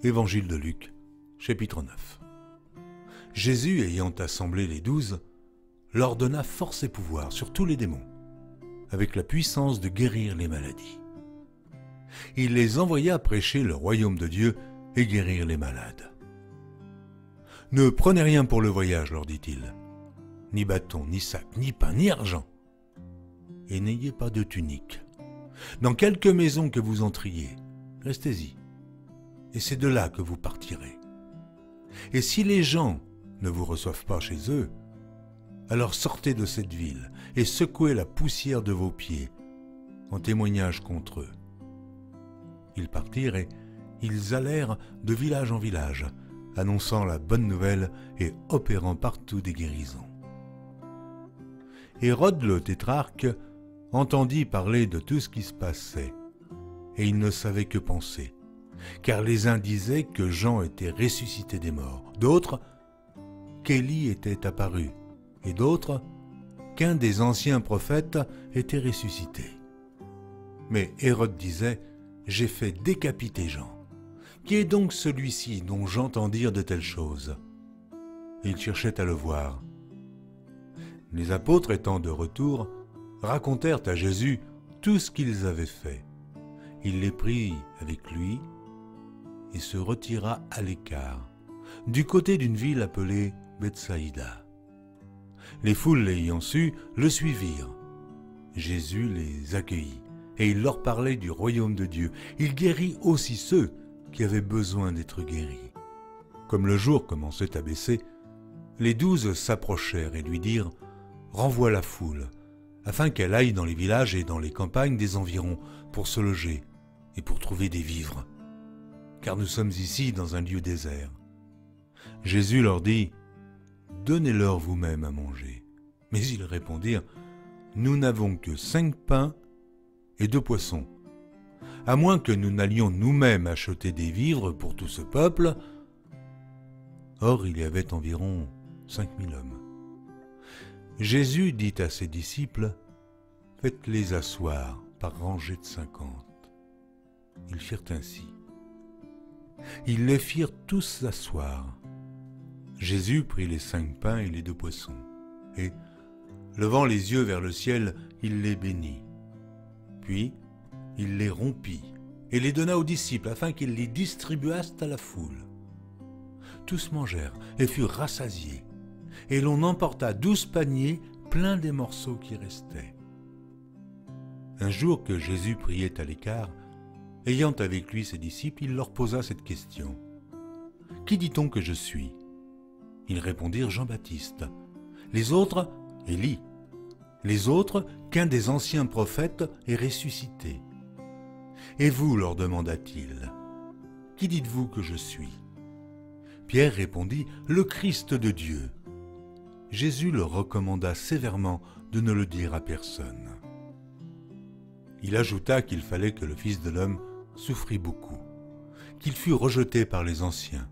Évangile de Luc, chapitre 9. Jésus, ayant assemblé les 12, leur donna force et pouvoir sur tous les démons, avec la puissance de guérir les maladies. Il les envoya prêcher le royaume de Dieu et guérir les malades. « Ne prenez rien pour le voyage, leur dit-il, ni bâton, ni sac, ni pain, ni argent, et n'ayez pas de tunique. Dans quelque maison que vous entriez, restez-y, et c'est de là que vous partirez. Et si les gens ne vous reçoivent pas chez eux, alors sortez de cette ville et secouez la poussière de vos pieds en témoignage contre eux. » Ils partirent et ils allèrent de village en village, annonçant la bonne nouvelle et opérant partout des guérisons. Hérode le tétrarque entendit parler de tout ce qui se passait, et il ne savait que penser, car les uns disaient que Jean était ressuscité des morts, d'autres qu'Élie était apparu, et d'autres qu'un des anciens prophètes était ressuscité. Mais Hérode disait « J'ai fait décapiter Jean. Qui est donc celui-ci dont j'entends dire de telles choses ?» Il cherchait à le voir. Les apôtres étant de retour, racontèrent à Jésus tout ce qu'ils avaient fait. Il les prit avec lui et se retira à l'écart, du côté d'une ville appelée Bethsaïda. Les foules l'ayant su, le suivirent. Jésus les accueillit et il leur parlait du royaume de Dieu. Il guérit aussi ceux qui avaient besoin d'être guéris. Comme le jour commençait à baisser, les 12 s'approchèrent et lui dirent « Renvoie la foule, afin qu'elle aille dans les villages et dans les campagnes des environs pour se loger et pour trouver des vivres, car nous sommes ici dans un lieu désert. » Jésus leur dit « Donnez-leur vous-même à manger. » Mais ils répondirent « Nous n'avons que 5 pains et 2 poissons. À moins que nous n'allions nous-mêmes acheter des vivres pour tout ce peuple. » Or, il y avait environ 5000 hommes. Jésus dit à ses disciples « Faites-les asseoir par rangées de 50. » Ils firent ainsi. Ils les firent tous asseoir. Jésus prit les 5 pains et les 2 poissons, et, levant les yeux vers le ciel, il les bénit. Puis, il les rompit et les donna aux disciples afin qu'ils les distribuassent à la foule. Tous mangèrent et furent rassasiés, et l'on emporta 12 paniers pleins des morceaux qui restaient. Un jour que Jésus priait à l'écart, ayant avec lui ses disciples, il leur posa cette question. « Qui dit-on que je suis ?» Ils répondirent « Jean-Baptiste ». Les autres, « Élie ». Les autres, qu'un des anciens prophètes est ressuscité. « Et vous, leur demanda-t-il, qui dites-vous que je suis ?» Pierre répondit, « Le Christ de Dieu. » Jésus leur recommanda sévèrement de ne le dire à personne. Il ajouta qu'il fallait que le Fils de l'homme souffrit beaucoup, qu'il fût rejeté par les anciens,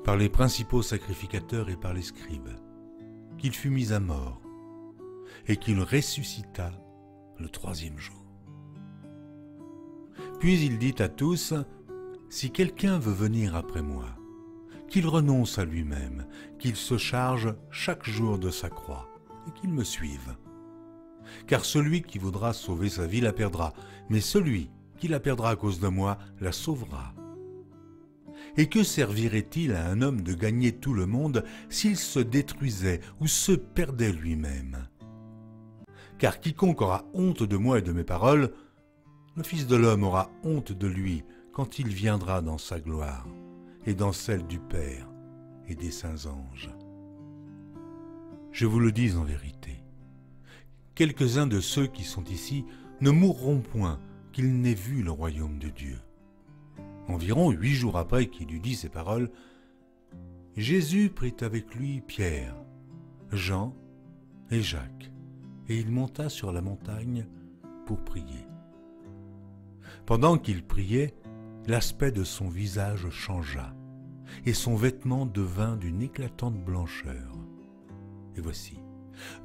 par les principaux sacrificateurs et par les scribes, qu'il fût mis à mort, et qu'il ressuscita le 3e jour. Puis il dit à tous, « Si quelqu'un veut venir après moi, qu'il renonce à lui-même, qu'il se charge chaque jour de sa croix, et qu'il me suive. Car celui qui voudra sauver sa vie la perdra, mais celui qui la perdra à cause de moi la sauvera. Et que servirait-il à un homme de gagner tout le monde s'il se détruisait ou se perdait lui-même ? Car quiconque aura honte de moi et de mes paroles, le Fils de l'homme aura honte de lui quand il viendra dans sa gloire et dans celle du Père et des saints anges. Je vous le dis en vérité, quelques-uns de ceux qui sont ici ne mourront point qu'ils n'aient vu le royaume de Dieu. » Environ 8 jours après qu'il eut dit ces paroles, Jésus prit avec lui Pierre, Jean et Jacques, et il monta sur la montagne pour prier. Pendant qu'il priait, l'aspect de son visage changea, et son vêtement devint d'une éclatante blancheur. Et voici,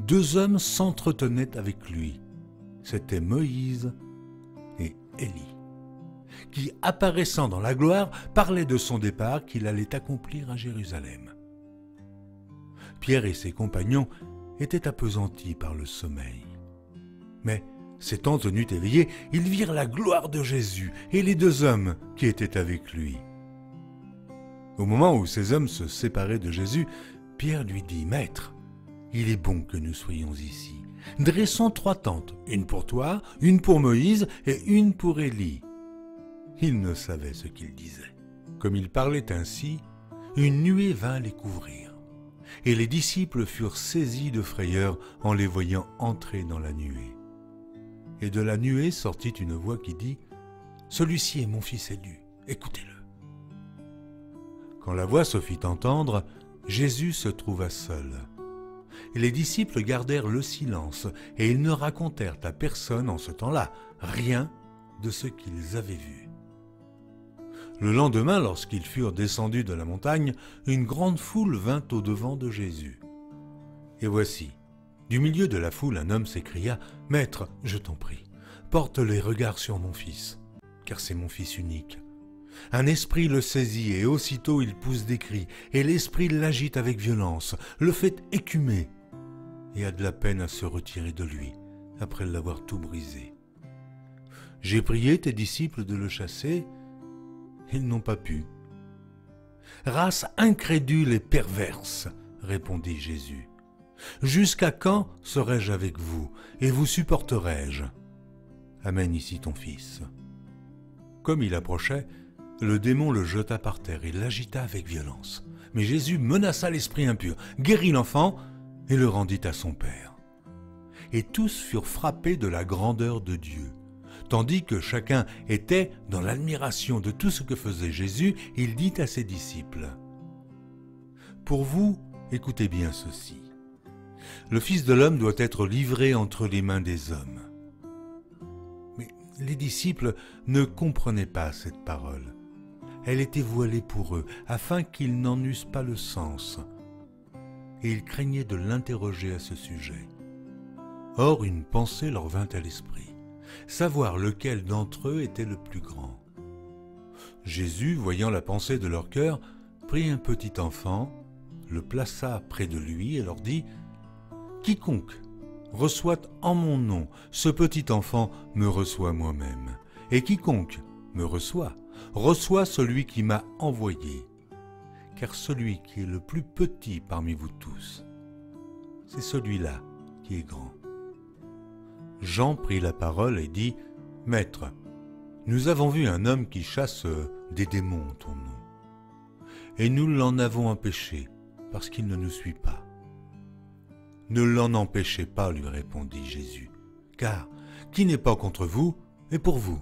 2 hommes s'entretenaient avec lui. C'étaient Moïse et Élie. qui, apparaissant dans la gloire, parlait de son départ qu'il allait accomplir à Jérusalem. Pierre et ses compagnons étaient appesantis par le sommeil. Mais, s'étant tenus éveillés, ils virent la gloire de Jésus et les deux hommes qui étaient avec lui. Au moment où ces hommes se séparaient de Jésus, Pierre lui dit « Maître, il est bon que nous soyons ici. Dressons 3 tentes, une pour toi, une pour Moïse et une pour Élie. » Il ne savait ce qu'il disait. Comme il parlait ainsi, une nuée vint les couvrir, et les disciples furent saisis de frayeur en les voyant entrer dans la nuée. Et de la nuée sortit une voix qui dit « Celui-ci est mon fils élu, écoutez-le. » Quand la voix se fit entendre, Jésus se trouva seul. Et les disciples gardèrent le silence, et ils ne racontèrent à personne en ce temps-là rien de ce qu'ils avaient vu. Le lendemain, lorsqu'ils furent descendus de la montagne, une grande foule vint au-devant de Jésus. Et voici, du milieu de la foule, un homme s'écria « Maître, je t'en prie, porte les regards sur mon fils, car c'est mon fils unique. Un esprit le saisit et aussitôt il pousse des cris, et l'esprit l'agite avec violence, le fait écumer, et a de la peine à se retirer de lui, après l'avoir tout brisé. J'ai prié tes disciples de le chasser, ils n'ont pas pu. » « Race incrédule et perverse, répondit Jésus. Jusqu'à quand serai-je avec vous, et vous supporterai-je? Amène ici ton fils. » Comme il approchait, le démon le jeta par terre et l'agita avec violence. Mais Jésus menaça l'esprit impur, guérit l'enfant et le rendit à son père. Et tous furent frappés de la grandeur de Dieu. Tandis que chacun était dans l'admiration de tout ce que faisait Jésus, il dit à ses disciples « Pour vous, écoutez bien ceci. Le Fils de l'homme doit être livré entre les mains des hommes. » Mais les disciples ne comprenaient pas cette parole. Elle était voilée pour eux, afin qu'ils n'en eussent pas le sens. Et ils craignaient de l'interroger à ce sujet. Or, une pensée leur vint à l'esprit. Savoir lequel d'entre eux était le plus grand. Jésus, voyant la pensée de leur cœur, prit un petit enfant, le plaça près de lui et leur dit « Quiconque reçoit en mon nom ce petit enfant me reçoit moi-même, et quiconque me reçoit celui qui m'a envoyé, car celui qui est le plus petit parmi vous tous, c'est celui-là qui est grand. » Jean prit la parole et dit « Maître, nous avons vu un homme qui chasse des démons en ton nom, et nous l'en avons empêché, parce qu'il ne nous suit pas. » « Ne l'en empêchez pas, lui répondit Jésus, car qui n'est pas contre vous est pour vous. »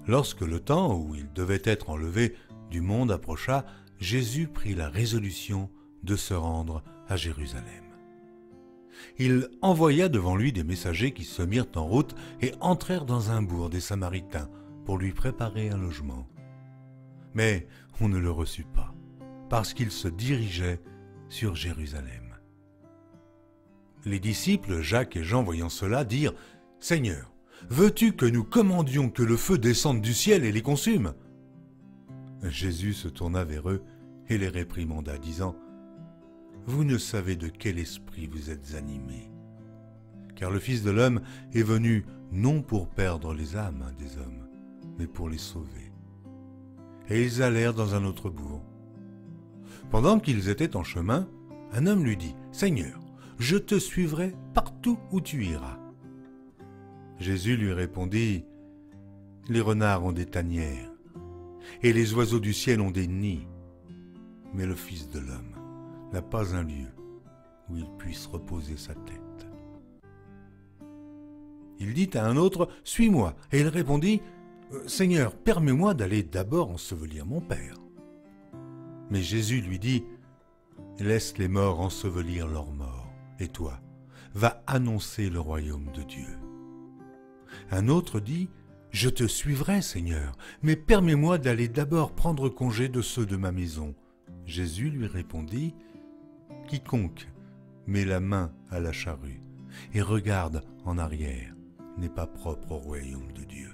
Lorsque le temps où il devait être enlevé du monde approcha, Jésus prit la résolution de se rendre à Jérusalem. Il envoya devant lui des messagers qui se mirent en route et entrèrent dans un bourg des Samaritains pour lui préparer un logement. Mais on ne le reçut pas, parce qu'il se dirigeait sur Jérusalem. Les disciples, Jacques et Jean, voyant cela, dirent « Seigneur, veux-tu que nous commandions que le feu descende du ciel et les consume ?» Jésus se tourna vers eux et les réprimanda, disant « Vous ne savez de quel esprit vous êtes animés, car le Fils de l'homme est venu non pour perdre les âmes des hommes, mais pour les sauver. » Et ils allèrent dans un autre bourg. Pendant qu'ils étaient en chemin, un homme lui dit « Seigneur, je te suivrai partout où tu iras. » Jésus lui répondit « Les renards ont des tanières, et les oiseaux du ciel ont des nids, mais le Fils de l'homme n'a pas un lieu où il puisse reposer sa tête. » Il dit à un autre « Suis-moi » et il répondit « Seigneur, permets-moi d'aller d'abord ensevelir mon Père. » Mais Jésus lui dit « Laisse les morts ensevelir leurs morts. Et toi, va annoncer le royaume de Dieu. » Un autre dit « Je te suivrai, Seigneur, mais permets-moi d'aller d'abord prendre congé de ceux de ma maison. » Jésus lui répondit « Quiconque met la main à la charrue et regarde en arrière n'est pas propre au royaume de Dieu. »